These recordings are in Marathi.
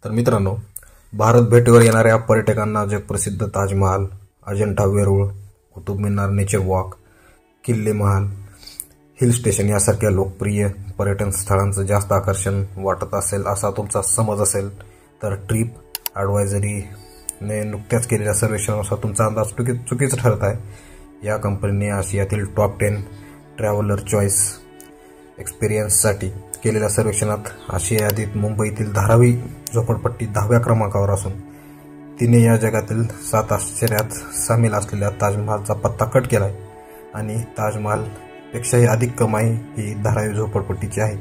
तर मित्रांनो, भारत भेटीवर येणाऱ्या पर्यटकांना जगप्रसिद्ध ताजमहाल, अजंठा वेरूळ, कुतुब मिनार नेचर वॉक, किल्ले महाल, हिल स्टेशन यासारख्या लोकप्रिय पर्यटन स्थळांचं जास्त आकर्षण वाटत असेल असा तुमचा समज असेल तर ट्रिप ॲडवायझरीने नुकत्याच केलेल्या सर्वेक्षणानुसार तुमचा अंदाज चुकीचा ठरत आहे। या कंपनीने आशियातील टॉप 10 ट्रॅव्हलर चॉईस एक्सपिरियन्ससाठी केलेल्या सर्वेक्षणात आशिया यादीत मुंबईतील धारावी झोपडपट्टी 10व्या क्रमांकावर असून तिने या जगातील 7 आश्चर्यात सामील असलेल्या ताजमहालचा पत्ता कट केला आहे आणि ताजमहालपेक्षाही अधिक कमाई ही धारावी झोपडपट्टीची आहे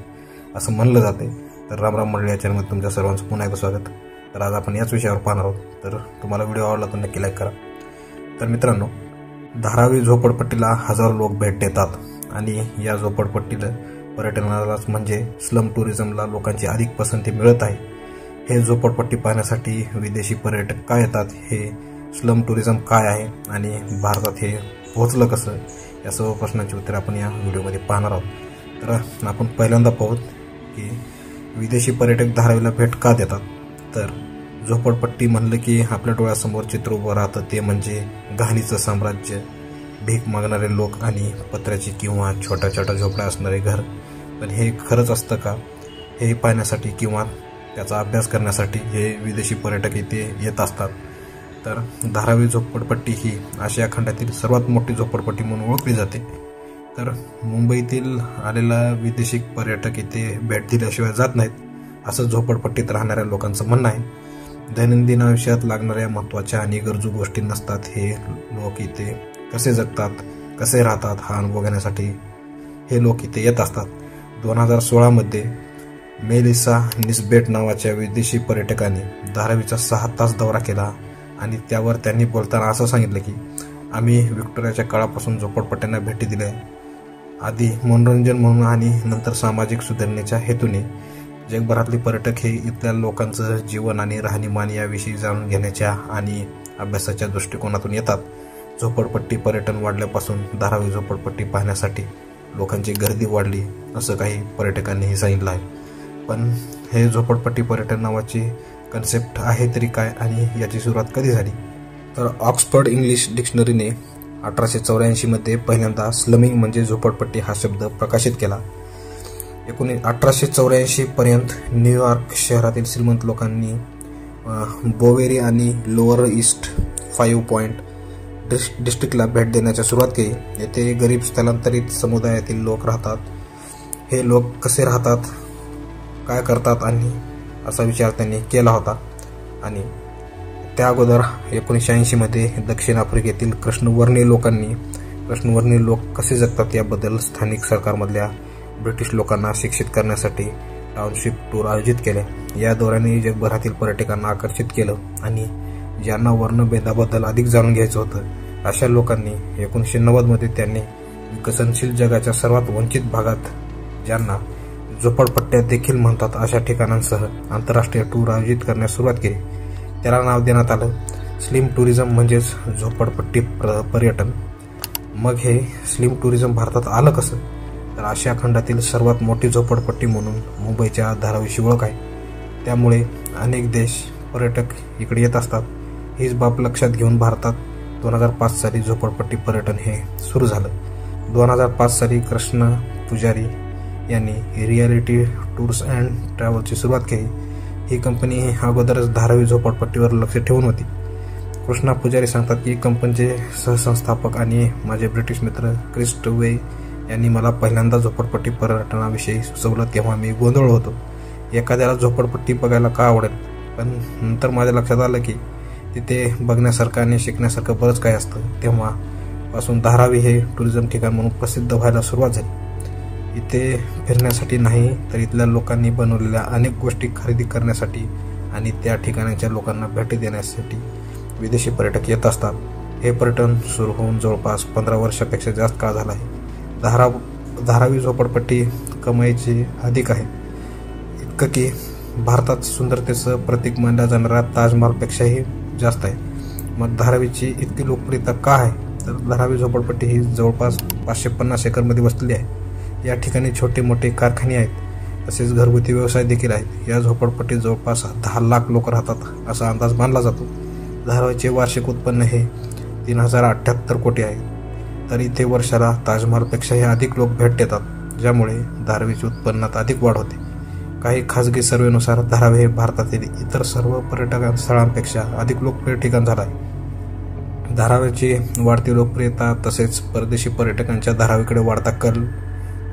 असं म्हणलं जाते। तर रामराम मंडळी, या चॅनलमध्ये तुमच्या सर्वांचं पुन्हा एकदा स्वागत। तर आज आपण याच विषयावर पाहणार आहोत। तर तुम्हाला व्हिडिओ आवडला तर नक्की लाईक करा। तर मित्रांनो, धारावी झोपडपट्टीला हजारो लोक भेट देतात आणि या झोपडपट्टीला पर्यटनालाच म्हणजे स्लम टुरिझमला लोकांची अधिक पसंती मिळत आहे। हे झोपडपट्टी पाहण्यासाठी विदेशी पर्यटक का येतात, हे स्लम टुरिझम काय आहे आणि भारतात हे पोहोचलं कसं, या सर्व प्रश्नांची उत्तरे आपण या व्हिडिओमध्ये पाहणार आहोत। तर आपण पहिल्यांदा पाहू की विदेशी पर्यटक धारावीला भेट का देतात। तर झोपडपट्टी म्हणलं की आपल्या डोळ्यासमोर चित्र उभं राहतं, ते म्हणजे घाणीचं साम्राज्य, भीक मागणारे लोक आणि पत्र्याची किंवा छोट्या छोट्या झोपड्या असणारे घर। पण हे खरंच असतं का, हे पाहण्यासाठी किंवा त्याचा अभ्यास करण्यासाठी हे विदेशी पर्यटक इथे येत असतात। तर धारावी झोपडपट्टी ही आशिया खंडातील सर्वात मोठी झोपडपट्टी म्हणून ओळखली जाते। तर मुंबईतील आलेला विदेशी पर्यटक इथे भेट दिल्याशिवाय जात नाहीत असं झोपडपट्टीत राहणाऱ्या लोकांचं म्हणणं आहे। दैनंदिन आयुष्यात लागणाऱ्या महत्त्वाच्या आणि गरजू गोष्टी नसतात, हे लोक इथे कसे जगतात, कसे राहतात हा अनुभव घेण्यासाठी हे लोक इथे येत असतात। 2016 मध्ये मेलिसा निस्बेट नावाच्या विदेशी पर्यटकाने धारावीचा 6 तास दौरा केला आणि त्यावर त्यांनी बोलताना असं सांगितलं की आम्ही व्हिक्टोरियाच्या काळापासून झोपडपट्ट्यांना भेटी दिल्या, आधी मनोरंजन म्हणून आणि नंतर सामाजिक सुधारणेच्या हेतूने। जगभरातले पर्यटक हे इथल्या लोकांचं जीवन आणि राहणीमान याविषयी जाणून घेण्याच्या आणि अभ्यासाच्या दृष्टिकोनातून येतात। झोपडपट्टी पर्यटन वाढल्यापासून धारावी झोपडपट्टी पाहण्यासाठी लोकांची गर्दी वाढली असं काही पर्यटकांनीही सांगितलं आहे। पण हे झोपडपट्टी पर्यटन नावाची कन्सेप्ट आहे तरी काय आणि याची सुरुवात कधी झाली। तर ऑक्सफर्ड इंग्लिश डिक्शनरीने 1884 मध्ये पहिल्यांदा स्लमिंग म्हणजे झोपडपट्टी हा शब्द प्रकाशित केला। 1884 पर्यंत न्यूयॉर्क शहरातील श्रीमंत लोकांनी बोवेरी आणि लोअर ईस्ट 5 पॉइंट डिस्ट्रिक्टला भेट देण्याची सुरुवात केली। येथे गरीब स्थलांतरित समुदायातील लोक राहतात। हे लोक कसे राहतात, काय करतात आणि असा विचार त्यांनी केला होता। आणि त्या अगोदर 1980 मध्ये दक्षिण आफ्रिकेतील कृष्णवर्णीय लोक कसे जगतात याबद्दल स्थानिक सरकारमधल्या ब्रिटिश लोकांना शिक्षित करण्यासाठी टाउनशिप टूर आयोजित केले। या दौऱ्याने जगभरातील पर्यटकांना आकर्षित केलं आणि ज्यांना वर्णभेदाबद्दल अधिक जाणून घ्यायचं होतं अशा लोकांनी 1990 मध्ये त्यांनी विकसनशील जगाच्या सर्वात वंचित भागात, ज्यांना झोपडपट्ट्या देखील म्हणतात, अशा ठिकाणांसह आंतरराष्ट्रीय टूर आयोजित करण्यास सुरुवात केली। त्याला नाव देण्यात आलं स्लिम टुरिझम म्हणजेच झोपडपट्टी पर्यटन। मग हे स्लिम टुरिझम भारतात आलं कसं, तर आशिया खंडातील सर्वात मोठी झोपडपट्टी म्हणून मुंबईच्या धारावीची ओळख आहे, त्यामुळे अनेक देश पर्यटक इकडे येत असतात। हीच बाब लक्षात घेऊन भारतात 2005 साली झोपडपट्टी पर्यटन हे सुरू झालं। 2005 साली कृष्णा पुजारी यांनी रियालिटी टूर्स अँड ट्रॅव्हलची सुरुवात केली। ही कंपनी अगोदरच धारावी झोपडपट्टीवर लक्ष ठेवून होती। कृष्णा पुजारी सांगतात की कंपनीचे सहसंस्थापक आणि माझे ब्रिटिश मित्र क्रिस वे यांनी मला पहिल्यांदा झोपडपट्टी पर्यटनाविषयी सुचवलं तेव्हा मी गोंधळलो होतो। एखाद्याला झोपडपट्टी बघायला का आवडेल, पण नंतर माझ्या लक्षात आलं की तिथे बघण्यासारखं आणि शिकण्यासारखं बरंच काही असतं। तेव्हापासून धारावी हे टुरिझम ठिकाण म्हणून प्रसिद्ध व्हायला सुरुवात झाली। इथे फिरण्यासाठी नाही तर इथल्या लोकांनी बनवलेल्या अनेक गोष्टी खरेदी करण्यासाठी आणि त्या ठिकाणाच्या लोकांना भेटी देण्यासाठी विदेशी पर्यटक येत असतात। हे पर्यटन सुरू होऊन जवळपास 15 वर्षापेक्षा जास्त काळ झाला आहे। धारावी झोपडपट्टी कमाईची अधिक आहे, इतकं की भारतात सुंदरतेचं प्रतीक मानल्या जाणाऱ्या ताजमहालपेक्षाही जास्त आहे। मग धारावीची इतकी लोकप्रियता का आहे, तर धारावी झोपडपट्टी ही जवळपास 550 एकरमध्ये वसलेली आहे। या ठिकाणी छोटे मोठे कारखाने आहेत, तसेच घरगुती व्यवसाय देखील आहेत. या झोपडपट्टीत जवळपास 10 लाख लोक राहतात असा अंदाज मानला जातो. धारावीचे वार्षिक उत्पन्न हे 3078 कोटी आहे. तर इथे वर्षाला ताजमहालपेक्षाही अधिक लोक भेट देतात, ज्यामुळे धारावीच्या उत्पन्नात अधिक वाढ होते. काही खाजगी सर्वेनुसार धारावी हे भारतातील इतर सर्व पर्यटन स्थळांपेक्षा अधिक लोकप्रिय ठिकाण झालं आहे. धारावीची वाढती लोकप्रियता तसेच परदेशी पर्यटकांच्या धारावीकडे वाढता कल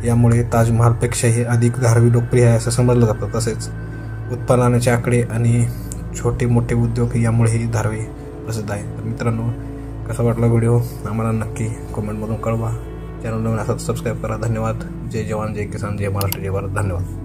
यामुळे ताजमहालपेक्षाही अधिक धारावी लोकप्रिय आहे असं समजलं जातं. तसेच उत्पादनाचे आकडे आणि छोटे मोठे उद्योग यामुळेही धारावी प्रसिद्ध आहे. तर मित्रांनो, कसा वाटला व्हिडिओ आम्हाला नक्की कमेंटमधून कळवा. चॅनल नवीन असाल तर सबस्क्राईब करा. धन्यवाद. जय जवान, जय किसान, जय महाराष्ट्र, जय भारत. धन्यवाद.